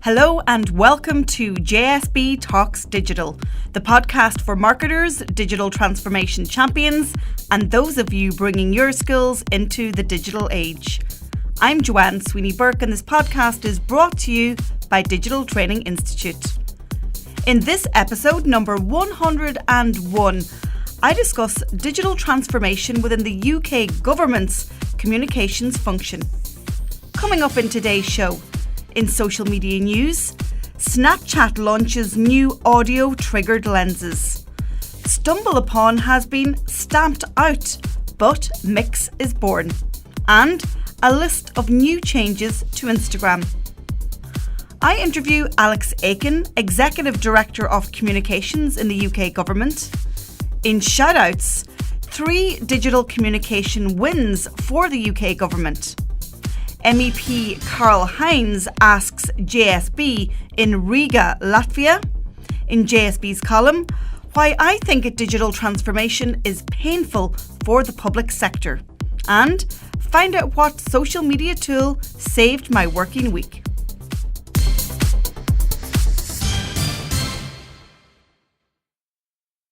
Hello and welcome to JSB Talks Digital, the podcast for marketers, digital transformation champions, and those of you bringing your skills into the digital age. I'm Joanne Sweeney-Burke, and this podcast is brought to you by Digital Training Institute. In this episode, number 101, I discuss digital transformation within the UK government's communications function. Coming up in today's show, in social media news, Snapchat launches new audio-triggered lenses. StumbleUpon has been stamped out, but Mix is born. And a list of new changes to Instagram. I interview Alex Aiken, Executive Director of Communications in the UK Government. In Shoutouts, 3 digital communication wins for the UK Government. MEP Karl Heinz asks JSB in Riga, Latvia, in JSB's column, why I think a digital transformation is painful for the public sector, and find out what social media tool saved my working week.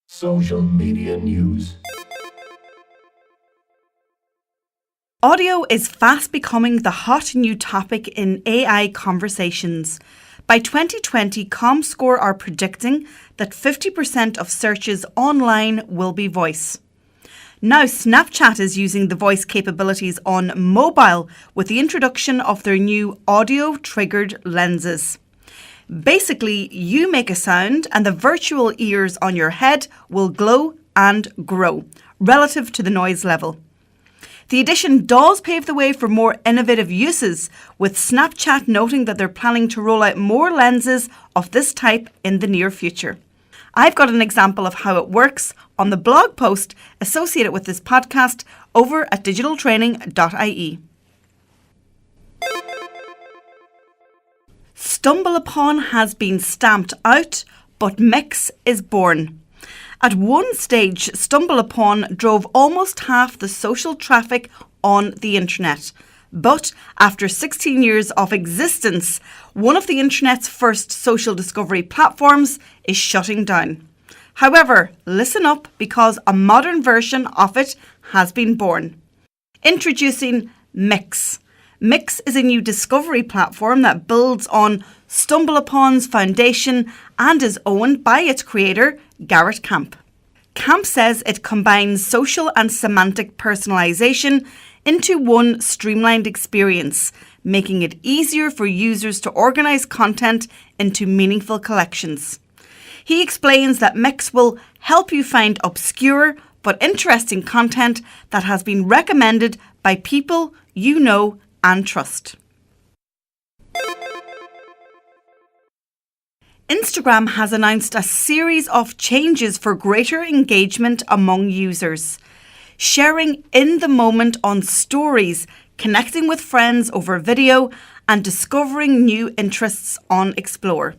Social media news. Audio is fast becoming the hot new topic in AI conversations. By 2020, ComScore are predicting that 50% of searches online will be voice. Now, Snapchat is using the voice capabilities on mobile with the introduction of their new audio-triggered lenses. Basically, you make a sound and the virtual ears on your head will glow and grow relative to the noise level. The addition does pave the way for more innovative uses, with Snapchat noting that they're planning to roll out more lenses of this type in the near future. I've got an example of how it works on the blog post associated with this podcast over at digitaltraining.ie. StumbleUpon has been stamped out, but Mix is born. At one stage, StumbleUpon drove almost half the social traffic on the internet. But after 16 years of existence, one of the internet's first social discovery platforms is shutting down. However, listen up, because a modern version of it has been born. Introducing Mix. Mix is a new discovery platform that builds on StumbleUpon's foundation and is owned by its creator, Garrett Camp. Camp says it combines social and semantic personalization into one streamlined experience, making it easier for users to organize content into meaningful collections. He explains that Mix will help you find obscure but interesting content that has been recommended by people you know and trust. Instagram has announced a series of changes for greater engagement among users. Sharing in the moment on stories, connecting with friends over video, and discovering new interests on Explore.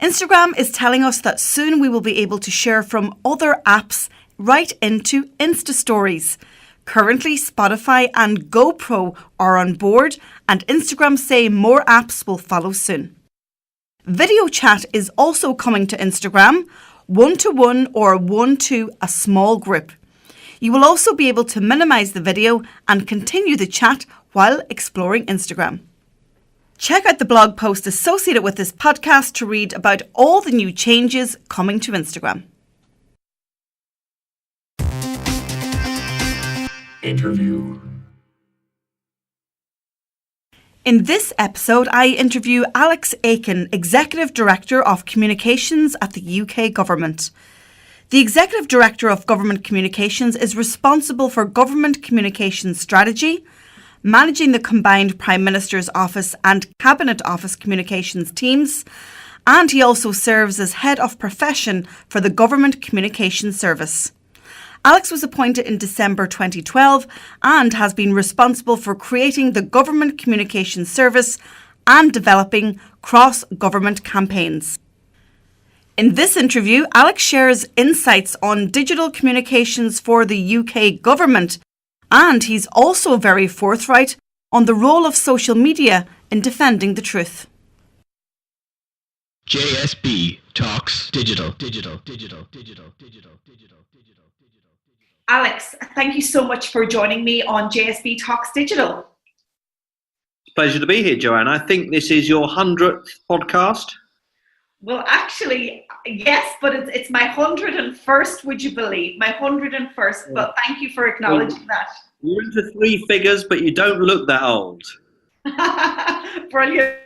Instagram is telling us that soon we will be able to share from other apps right into Insta Stories. Currently, Spotify and GoPro are on board, and Instagram say more apps will follow soon. Video chat is also coming to Instagram, one-to-one or one to a small group. You will also be able to minimize the video and continue the chat while exploring Instagram. Check out the blog post associated with this podcast to read about all the new changes coming to Instagram. Interview. In this episode, I interview Alex Aiken, Executive Director of Communications at the UK Government. The Executive Director of Government Communications is responsible for government communications strategy, managing the combined Prime Minister's Office and Cabinet Office communications teams, and he also serves as Head of Profession for the Government Communications Service. Alex was appointed in December 2012 and has been responsible for creating the Government Communications Service and developing cross-government campaigns. In this interview, Alex shares insights on digital communications for the UK Government, and he's also very forthright on the role of social media in defending the truth. JSB Talks Digital. Alex, thank you so much for joining me on JSB Talks Digital. Pleasure to be here, Joanne. I think this is your 100th podcast. Well, actually, yes, but it's my 101st, would you believe? My 101st, but thank you for acknowledging that. You're into three figures, but you don't look that old. Brilliant.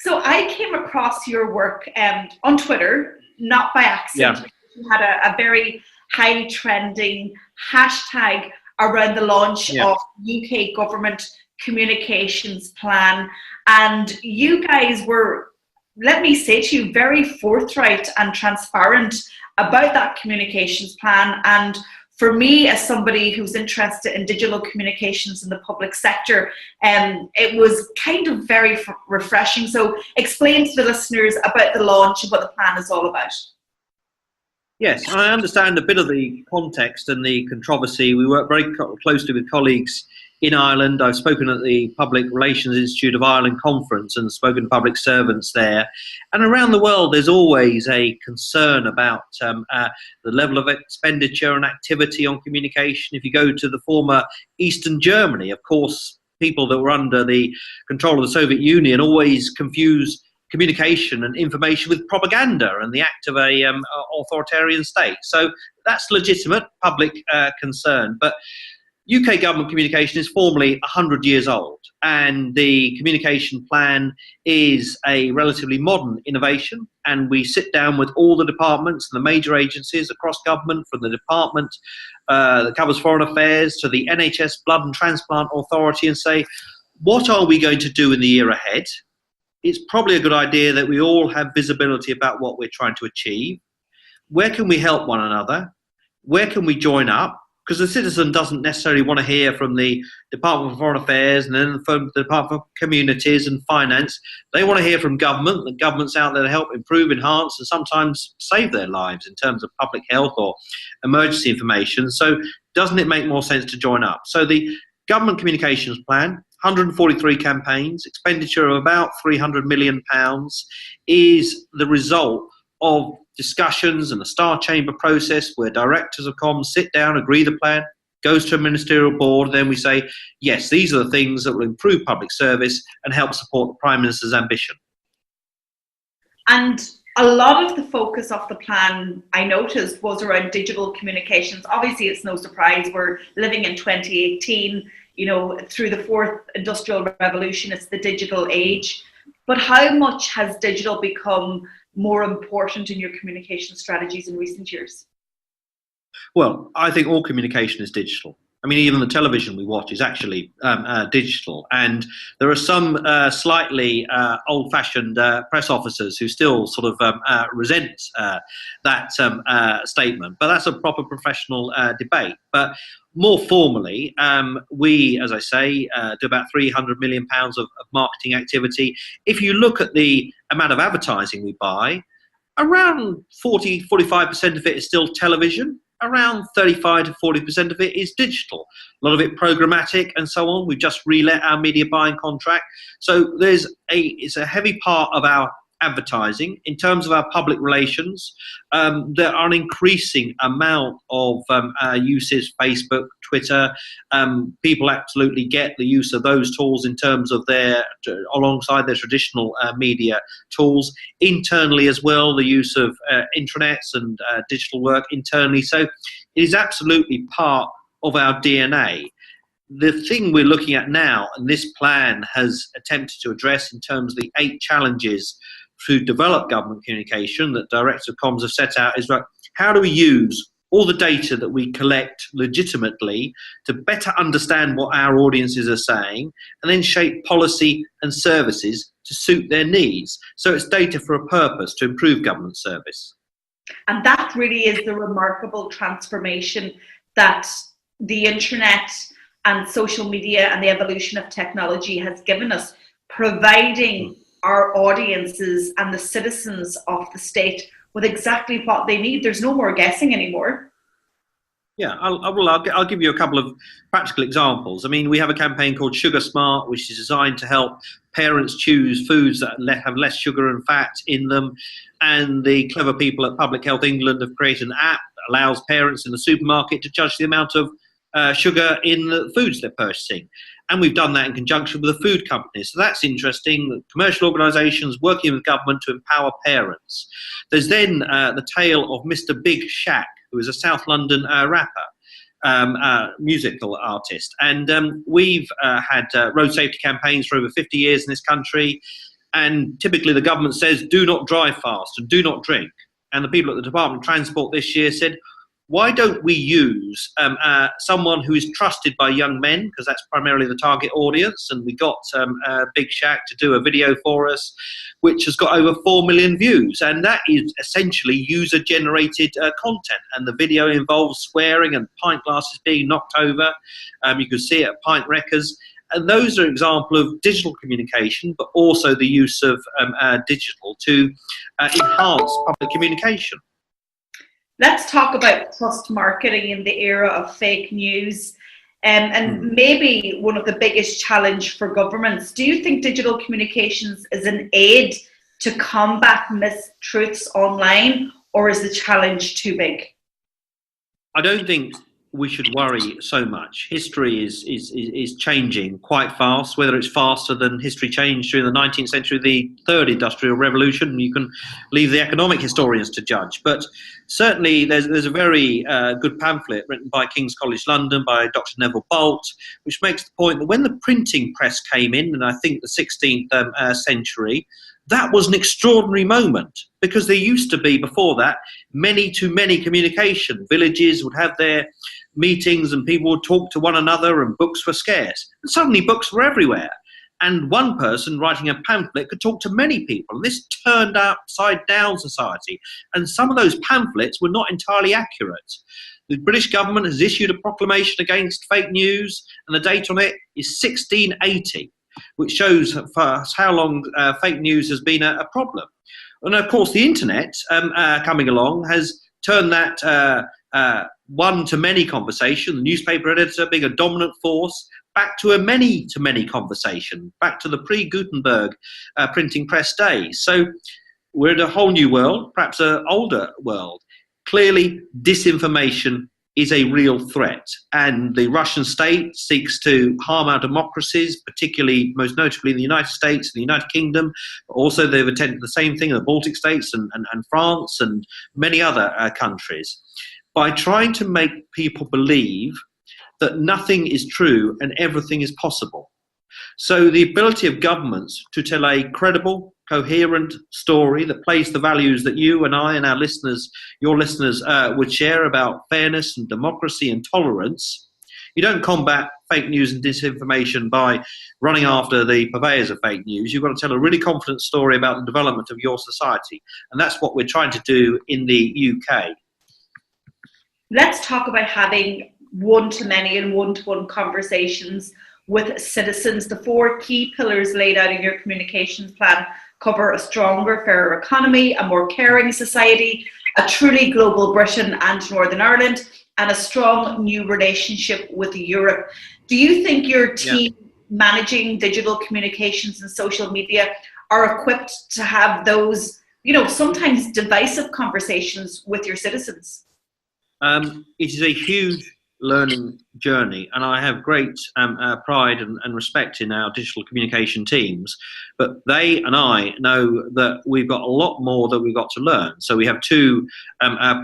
So I came across your work on Twitter, not by accident. Yeah. You had a very high trending hashtag around the launch of UK government communications plan. And you guys were, let me say to you, very forthright and transparent about that communications plan. And for me, as somebody who's interested in digital communications in the public sector, it was kind of very refreshing. So explain to the listeners about the launch and what the plan is all about. Yes, I understand a bit of the context and the controversy. We work very closely with colleagues in Ireland. I've spoken at the Public Relations Institute of Ireland conference and spoken to public servants there. And around the world, there's always a concern about the level of expenditure and activity on communication. If you go to the former Eastern Germany, of course, people that were under the control of the Soviet Union always confuse communication and information with propaganda and the act of a authoritarian state. So that's legitimate public concern. But UK government communication is formally 100 years old, and the communication plan is a relatively modern innovation. And we sit down with all the departments and the major agencies across government, from the department that covers foreign affairs to the NHS Blood and Transplant Authority, and say, what are we going to do in the year ahead? It's probably a good idea that we all have visibility about what we're trying to achieve. Where can we help one another? Where can we join up? Because the citizen doesn't necessarily want to hear from the Department of Foreign Affairs and then from the Department of Communities and Finance. They want to hear from government. The government's out there to help improve, enhance, and sometimes save their lives in terms of public health or emergency information. So doesn't it make more sense to join up? So the Government Communications Plan, 143 campaigns, expenditure of about £300 million, is the result of discussions and a Star Chamber process where directors of comms sit down, agree the plan, goes to a ministerial board, and then we say, yes, these are the things that will improve public service and help support the Prime Minister's ambition. And a lot of the focus of the plan, I noticed, was around digital communications. Obviously, it's no surprise we're living in 2018, you know, through the fourth industrial revolution, it's the digital age. But how much has digital become more important in your communication strategies in recent years? Well, I think all communication is digital. I mean, even the television we watch is actually digital. And there are some slightly old-fashioned press officers who still sort of resent that statement. But that's a proper professional debate. But more formally, we, as I say, do about £300 million of marketing activity. If you look at the amount of advertising we buy, around 45% of it is still television. Around 35 to 40% of it is digital. A lot of it programmatic and so on. We've just relet our media buying contract. So it's a heavy part of our advertising. In terms of our public relations, there are an increasing amount of uses, Facebook, Twitter. People absolutely get the use of those tools in terms of alongside their traditional media tools. Internally as well, the use of intranets and digital work internally. So it is absolutely part of our DNA. The thing we're looking at now, and this plan has attempted to address in terms of the 8 challenges to develop government communication that Directors of Comms have set out, is right, how do we use all the data that we collect legitimately to better understand what our audiences are saying and then shape policy and services to suit their needs. So it's data for a purpose, to improve government service. And that really is the remarkable transformation that the internet and social media and the evolution of technology has given us, providing our audiences and the citizens of the state with exactly what they need. There's no more guessing anymore. Yeah, I'll give you a couple of practical examples. I mean, we have a campaign called Sugar Smart, which is designed to help parents choose foods that have less sugar and fat in them. And the clever people at Public Health England have created an app that allows parents in the supermarket to judge the amount of sugar in the foods they're purchasing. And we've done that in conjunction with the food companies. So that's interesting. Commercial organisations working with government to empower parents. There's then the tale of Mr. Big Shaq, who is a South London rapper, musical artist. And we've had road safety campaigns for over 50 years in this country. And typically the government says, do not drive fast and do not drink. And the people at the Department of Transport this year said, why don't we use someone who is trusted by young men, because that's primarily the target audience, and we got Big Shaq to do a video for us, which has got over 4 million views, and that is essentially user-generated content, and the video involves swearing and pint glasses being knocked over. You can see it at pint wreckers. And those are an example of digital communication, but also the use of digital to enhance public communication. Let's talk about trust marketing in the era of fake news, and maybe one of the biggest challenge for governments. Do you think digital communications is an aid to combat mistruths online, or is the challenge too big? I don't think we should worry so much. History is changing quite fast, whether it's faster than history changed during the 19th century, the third industrial revolution. You can leave the economic historians to judge. But certainly there's a very good pamphlet written by King's College London by Dr. Neville Bolt, which makes the point that when the printing press came in I think the 16th century, that was an extraordinary moment, because there used to be, before that, many-to-many communication. Villages would have their meetings and people would talk to one another and books were scarce. And suddenly books were everywhere. And one person writing a pamphlet could talk to many people. And this turned upside down society. And some of those pamphlets were not entirely accurate. The British government has issued a proclamation against fake news, and the date on it is 1680. Which shows for us how long fake news has been a problem. And of course, the internet coming along has turned that one-to-many conversation, the newspaper editor being a dominant force, back to a many-to-many conversation, back to the pre-Gutenberg printing press days. So we're in a whole new world, perhaps an older world. Clearly, disinformation is a real threat, and the Russian state seeks to harm our democracies, particularly, most notably, the United States and the United Kingdom. But also, they've attempted the same thing in the Baltic states and France and many other countries, by trying to make people believe that nothing is true and everything is possible. So the ability of governments to tell a credible, coherent story that plays the values that you and I and our listeners, your listeners, would share about fairness and democracy and tolerance. You don't combat fake news and disinformation by running after the purveyors of fake news. You've got to tell a really confident story about the development of your society. And that's what we're trying to do in the UK. Let's talk about having one-to-many and one-to-one conversations with citizens. The 4 key pillars laid out in your communications plan cover a stronger, fairer economy, a more caring society, a truly global Britain and Northern Ireland, and a strong new relationship with Europe. Do you think your team managing digital communications and social media are equipped to have those, sometimes divisive conversations with your citizens? It is a huge learning journey, and I have great pride and respect in our digital communication teams, but they and I know that we've got a lot more that we've got to learn. So we have 2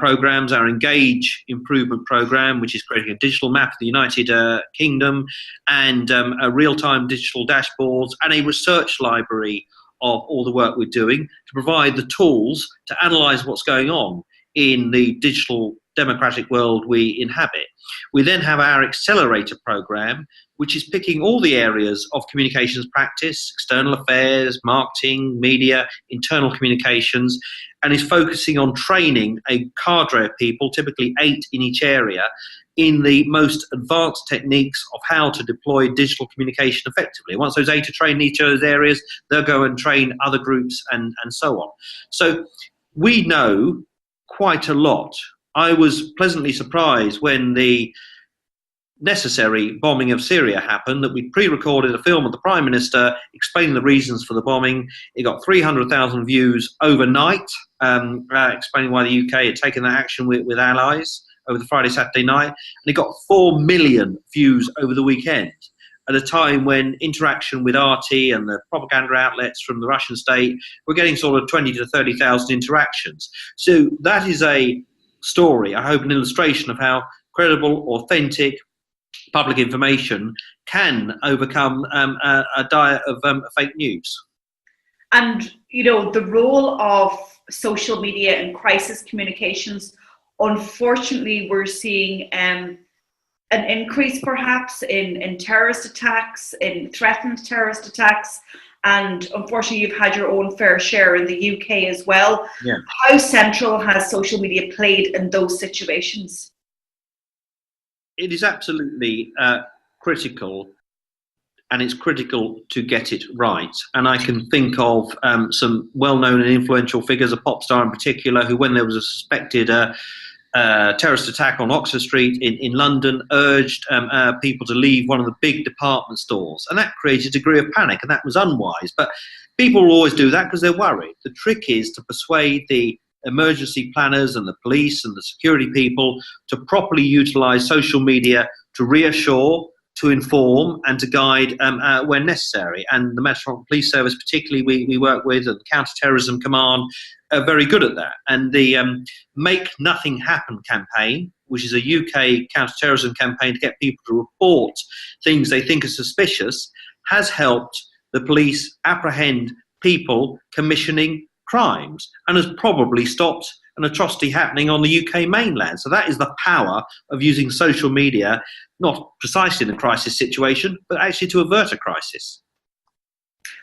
programs: our Engage improvement program, which is creating a digital map of the United Kingdom, and a real-time digital dashboards, and a research library of all the work we're doing to provide the tools to analyse what's going on in the digital democratic world we inhabit. We then have our accelerator program, which is picking all the areas of communications practice, external affairs, marketing, media, internal communications, and is focusing on training a cadre of people, typically 8 in each area, in the most advanced techniques of how to deploy digital communication effectively. Once those 8 are trained in each of those areas, they'll go and train other groups and so on. So we know quite a lot I was pleasantly surprised when the necessary bombing of Syria happened that we pre-recorded a film of the Prime Minister explaining the reasons for the bombing. It got 300,000 views overnight, explaining why the UK had taken that action with allies over the Friday, Saturday night. And it got 4 million views over the weekend at a time when interaction with RT and the propaganda outlets from the Russian state were getting sort of 20 to 30,000 interactions. So that is a story, I hope an illustration of how credible, authentic, public information can overcome a diet of fake news. And, you know, the role of social media and crisis communications, unfortunately, we're seeing an increase perhaps in terrorist attacks, in threatened terrorist attacks. And unfortunately, you've had your own fair share in the UK as well. Yeah. How central has social media played in those situations? It is absolutely critical, and it's critical to get it right. And I can think of some well-known and influential figures, a pop star in particular, who, when there was a suspected terrorist attack on Oxford Street in London, urged people to leave one of the big department stores. And that created a degree of panic, and that was unwise. But people will always do that because they're worried. The trick is to persuade the emergency planners and the police and the security people to properly utilise social media to reassure, to inform and to guide when necessary. And the Metropolitan Police Service particularly we work with, and the Counter-Terrorism Command, are very good at that. And the Make Nothing Happen campaign, which is a UK counter-terrorism campaign to get people to report things they think are suspicious, has helped the police apprehend people commissioning crimes and has probably stopped an atrocity happening on the UK mainland. So that is the power of using social media, not precisely in a crisis situation, but actually to avert a crisis.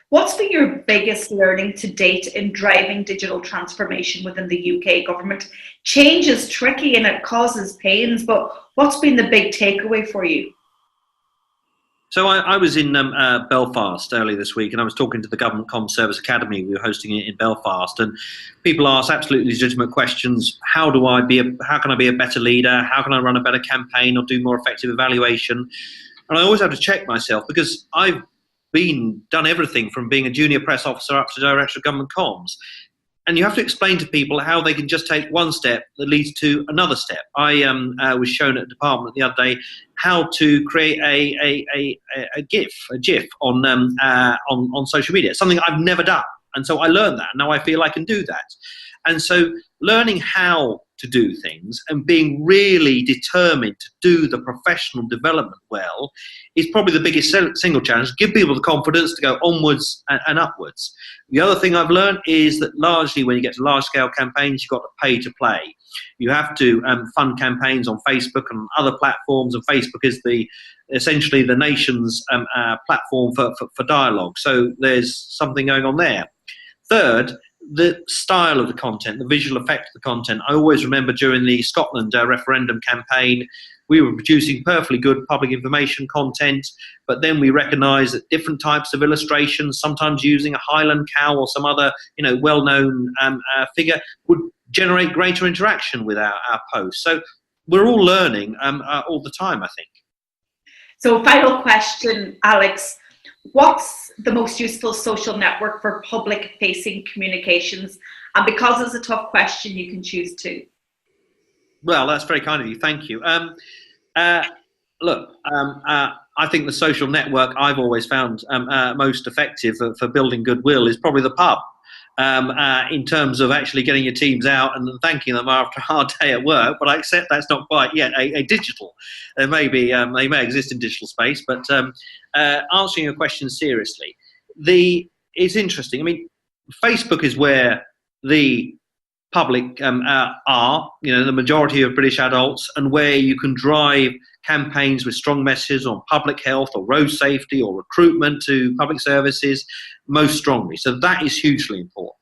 What's been your biggest learning to date in driving digital transformation within the UK government? Change is tricky and it causes pains, but what's been the big takeaway for you? So I was in Belfast earlier this week, and I was talking to the Government Comm Service Academy. We were hosting it in Belfast, and people ask absolutely legitimate questions. How can I be a better leader? How can I run a better campaign or do more effective evaluation? And I always have to check myself, because I've done everything from being a junior press officer up to director of government comms. And you have to explain to people how they can just take one step that leads to another step. I was shown at a department the other day how to create a GIF on social media, something I've never done. And so I learned that. Now I feel I can do that. And so learning how to do things and being really determined to do the professional development well is probably the biggest single challenge. Give people the confidence to go onwards and upwards. The other thing I've learned is that largely when you get to large-scale campaigns, you've got to pay to play. You have to fund campaigns on Facebook and other platforms, and Facebook is essentially the nation's platform for dialogue. So there's something going on there. Third, the style of the content, the visual effect of the content. I always remember during the Scotland referendum campaign, we were producing perfectly good public information content, but then we recognised that different types of illustrations, sometimes using a Highland cow or some other well-known figure, would generate greater interaction with our posts. So we're all learning all the time, I think. So final question, Alex. What's the most useful social network for public-facing communications? And because it's a tough question, you can choose two. Well, that's very kind of you. Thank you. Look, I think the social network I've always found most effective for building goodwill is probably the pub. In terms of actually getting your teams out and thanking them after a hard day at work, but I accept that's not quite yet a digital. There may be, they may exist in digital space, but answering your question seriously, it's interesting. I mean, Facebook is where the public are, the majority of British adults, and where you can drive campaigns with strong messages on public health or road safety or recruitment to public services most strongly. So that is hugely important.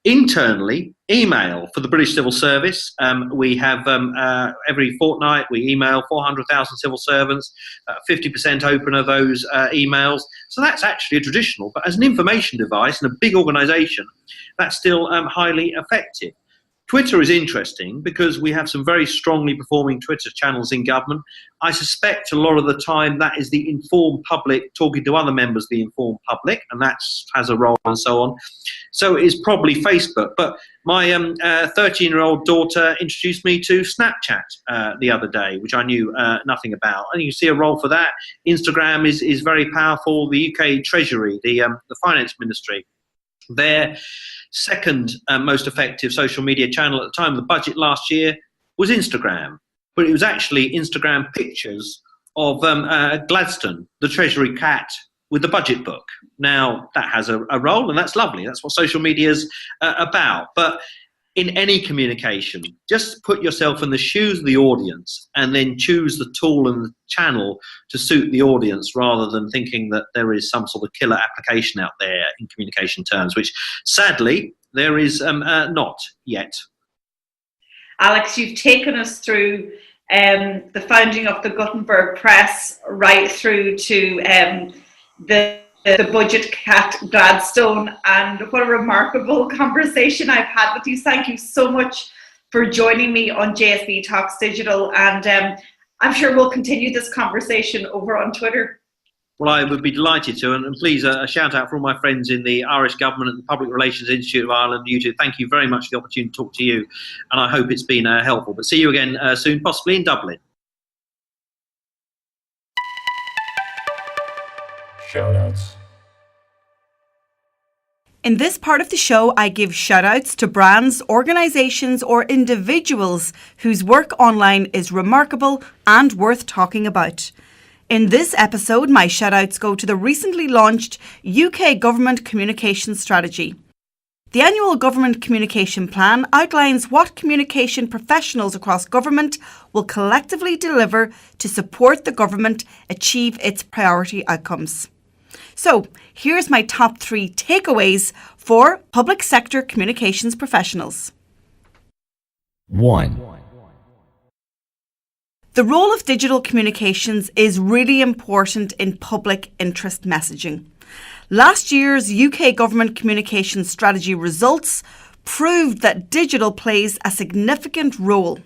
Internally, email for the British Civil Service. We have every fortnight we email 400,000 civil servants, 50% open of those emails. So that's actually a traditional, but as an information device in a big organisation, that's still highly effective. Twitter is interesting because we have some very strongly performing Twitter channels in government. I suspect a lot of the time that is the informed public talking to other members of the informed public, and that has a role and so on. So it is probably Facebook. But my 13-year-old daughter introduced me to Snapchat the other day, which I knew nothing about. And you see a role for that. Instagram is very powerful. The UK Treasury, the Finance Ministry, their second most effective social media channel at the time of the budget last year was Instagram. But it was actually Instagram pictures of Gladstone, the Treasury cat, with the budget book. Now, that has a role, and that's lovely. That's what social media is about. But in any communication, just put yourself in the shoes of the audience and then choose the tool and the channel to suit the audience, rather than thinking that there is some sort of killer application out there in communication terms, which sadly there is not yet. Alex, you've taken us through the founding of the Gutenberg Press right through to the budget cat Gladstone, and what a remarkable conversation I've had with you. Thank you so much for joining me on JSB Talks Digital, and I'm sure we'll continue this conversation over on Twitter. Well, I would be delighted to, and please a shout out for all my friends in the Irish Government and the Public Relations Institute of Ireland. You too, thank you very much for the opportunity to talk to you, and I hope it's been helpful. But see you again soon, possibly in Dublin. Shoutouts. In this part of the show, I give shout-outs to brands, organisations or individuals whose work online is remarkable and worth talking about. In this episode, my shout-outs go to the recently launched UK Government Communication Strategy. The annual Government Communication Plan outlines what communication professionals across government will collectively deliver to support the government achieve its priority outcomes. So, here's my top 3 takeaways for public sector communications professionals. 1. The role of digital communications is really important in public interest messaging. Last year's UK Government Communication Strategy results proved that digital plays a significant role.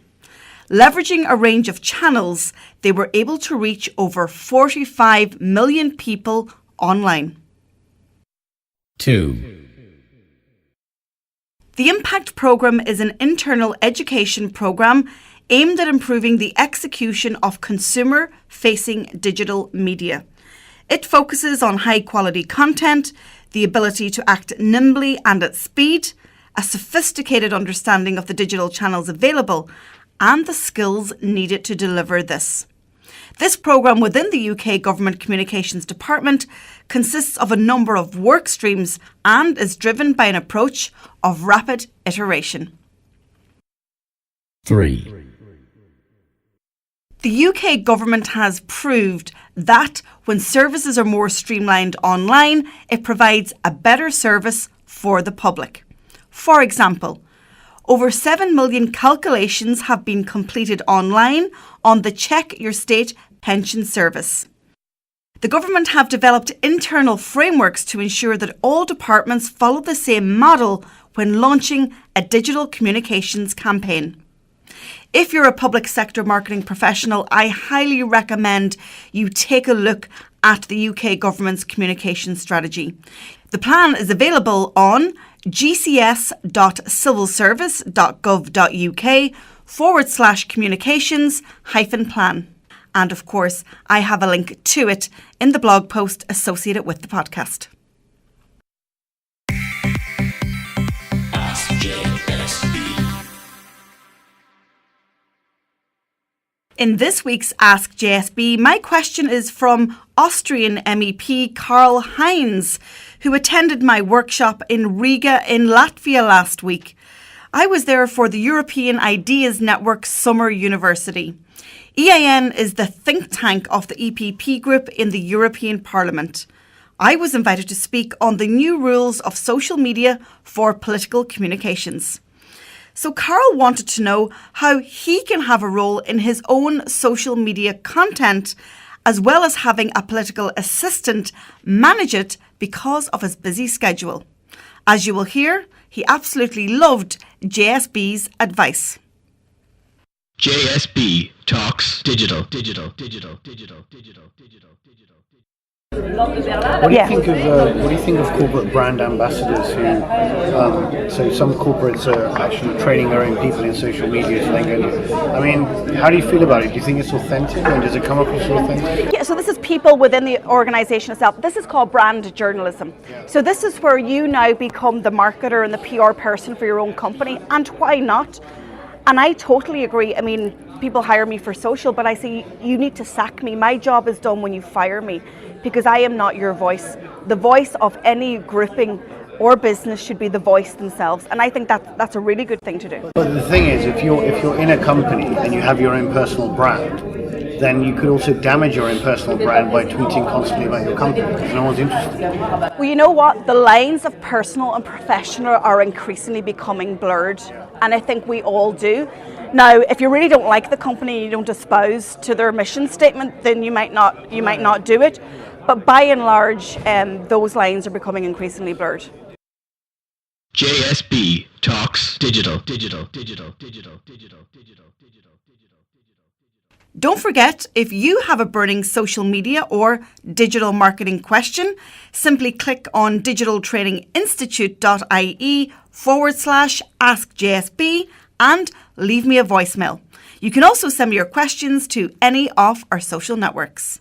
Leveraging a range of channels, they were able to reach over 45 million people online. 2. The Impact Programme is an internal education programme aimed at improving the execution of consumer-facing digital media. It focuses on high-quality content, the ability to act nimbly and at speed, a sophisticated understanding of the digital channels available, and the skills needed to deliver this. This programme within the UK Government Communications Department consists of a number of work streams and is driven by an approach of rapid iteration. 3. The UK government has proved that when services are more streamlined online, it provides a better service for the public. For example, over 7 million calculations have been completed online on the Check Your State pension service. The government have developed internal frameworks to ensure that all departments follow the same model when launching a digital communications campaign. If you're a public sector marketing professional, I highly recommend you take a look at the UK government's communication strategy. The plan is available on gcs.civilservice.gov.uk/communications-plan. And of course, I have a link to it in the blog post associated with the podcast. Ask JSB. In this week's Ask JSB, my question is from Austrian MEP Karl Heinz, who attended my workshop in Riga in Latvia last week. I was there for the European Ideas Network Summer University. EIN is the think tank of the EPP group in the European Parliament. I was invited to speak on the new rules of social media for political communications. So Karl wanted to know how he can have a role in his own social media content, as well as having a political assistant manage it because of his busy schedule. As you will hear, he absolutely loved JSB's advice. JSB Talks Digital. What do you think of corporate brand ambassadors who, so some corporates are actually training their own people in social media to then go, I mean, how do you feel about it? Do you think it's authentic, and does it come across as authentic? Yeah, so this is people within the organisation itself. This is called brand journalism. Yeah. So this is where you now become the marketer and the PR person for your own company, and why not? And I totally agree. I mean, people hire me for social, but I say, you need to sack me. My job is done when you fire me, because I am not your voice. The voice of any grouping or business should be the voice themselves. And I think that's a really good thing to do. But the thing is, if you're in a company and you have your own personal brand, then you could also damage your own personal brand by tweeting constantly about your company, because no one's interested. Well, you know what? The lines of personal and professional are increasingly becoming blurred, and I think we all do. Now, if you really don't like the company and you don't espouse to their mission statement, then you might not do it. But by and large, those lines are becoming increasingly blurred. JSB Talks Digital. Don't forget, if you have a burning social media or digital marketing question, simply click on digitaltraininginstitute.ie/askjsb and leave me a voicemail. You can also send me your questions to any of our social networks.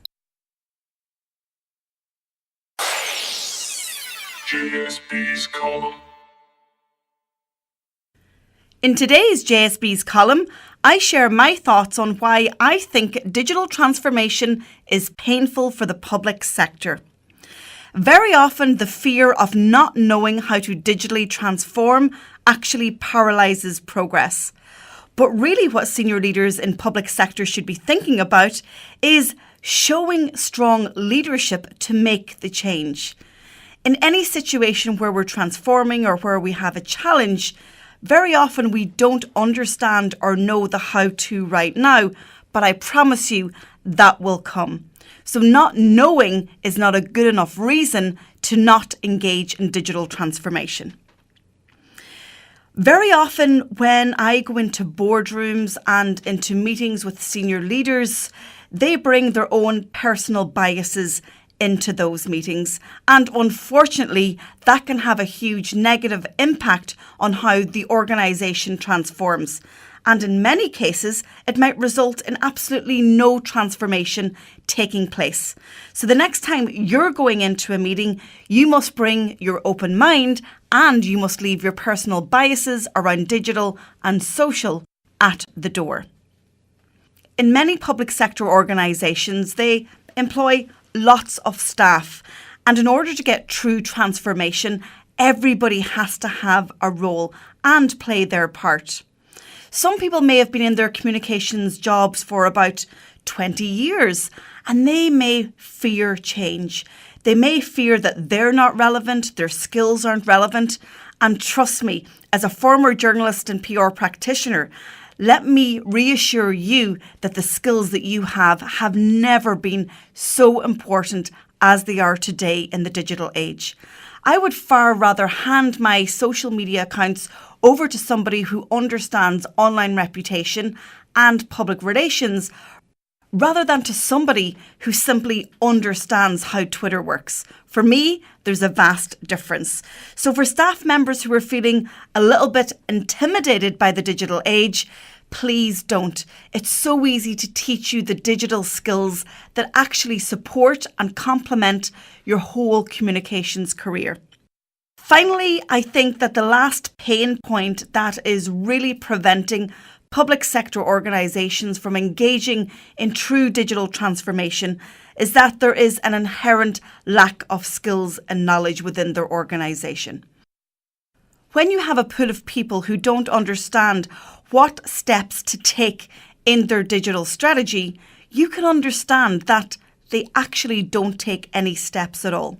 JSB's column. In today's JSB's column, I share my thoughts on why I think digital transformation is painful for the public sector. Very often, the fear of not knowing how to digitally transform actually paralyses progress. But really what senior leaders in public sector should be thinking about is showing strong leadership to make the change. In any situation where we're transforming or where we have a challenge, very often we don't understand or know the how-to right now, but I promise you that will come. So not knowing is not a good enough reason to not engage in digital transformation. Very often when I go into boardrooms and into meetings with senior leaders, they bring their own personal biases into those meetings. And unfortunately, that can have a huge negative impact on how the organisation transforms. And in many cases, it might result in absolutely no transformation taking place. So the next time you're going into a meeting, you must bring your open mind and you must leave your personal biases around digital and social at the door. In many public sector organisations, they employ lots of staff. And in order to get true transformation, everybody has to have a role and play their part. Some people may have been in their communications jobs for about 20 years and they may fear change. They may fear that they're not relevant, their skills aren't relevant. And trust me, as a former journalist and PR practitioner, let me reassure you that the skills that you have never been so important as they are today in the digital age. I would far rather hand my social media accounts over to somebody who understands online reputation and public relations rather than to somebody who simply understands how Twitter works. For me, there's a vast difference. So for staff members who are feeling a little bit intimidated by the digital age, please don't. It's so easy to teach you the digital skills that actually support and complement your whole communications career. Finally, I think that the last pain point that is really preventing public sector organisations from engaging in true digital transformation is that there is an inherent lack of skills and knowledge within their organisation. When you have a pool of people who don't understand what steps to take in their digital strategy, you can understand that they actually don't take any steps at all.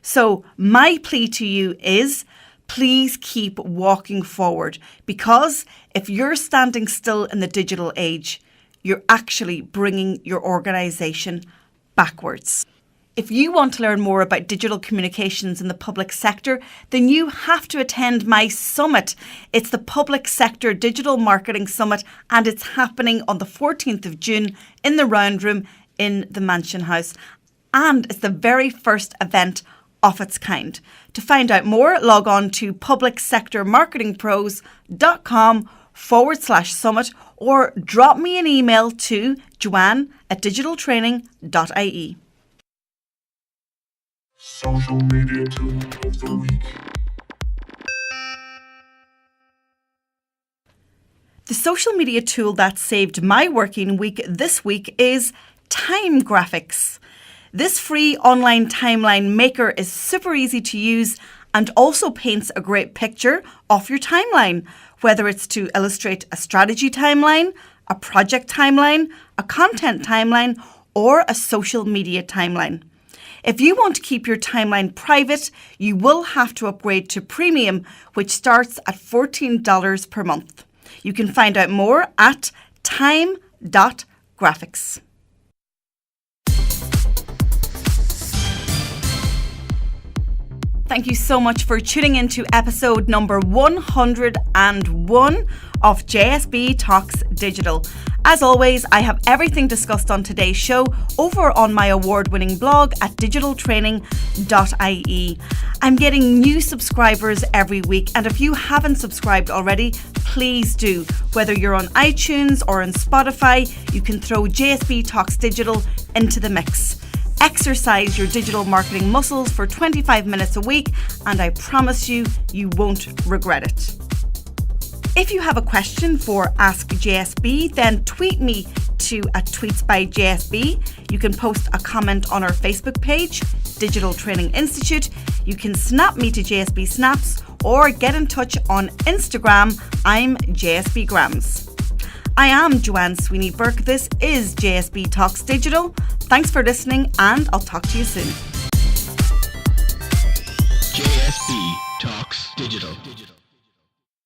So my plea to you is, please keep walking forward, because if you're standing still in the digital age, you're actually bringing your organisation backwards. If you want to learn more about digital communications in the public sector, then you have to attend my summit. It's the Public Sector Digital Marketing Summit, and it's happening on the 14th of June in the Round Room in the Mansion House. And it's the very first event of its kind. To find out more, log on to publicsectormarketingpros.com/summit or drop me an email to joanne@digitaltraining.ie. Social media tool of the week. The social media tool that saved my working week this week is Time Graphics. This free online timeline maker is super easy to use and also paints a great picture of your timeline, whether it's to illustrate a strategy timeline, a project timeline, a content timeline, or a social media timeline. If you want to keep your timeline private, you will have to upgrade to Premium, which starts at $14 per month. You can find out more at time.graphics. Thank you so much for tuning into episode number 101 of JSB Talks Digital. As always, I have everything discussed on today's show over on my award-winning blog at digitaltraining.ie. I'm getting new subscribers every week, and if you haven't subscribed already, please do. Whether you're on iTunes or on Spotify, you can throw JSB Talks Digital into the mix. Exercise your digital marketing muscles for 25 minutes a week, and I promise you, you won't regret it. If you have a question for Ask JSB, then tweet me to @tweetsbyJSB. You can post a comment on our Facebook page, Digital Training Institute. You can snap me to JSB Snaps or get in touch on Instagram. I'm JSB Grams. I am Joanne Sweeney Burke. This is JSB Talks Digital. Thanks for listening, and I'll talk to you soon. JSB Talks Digital.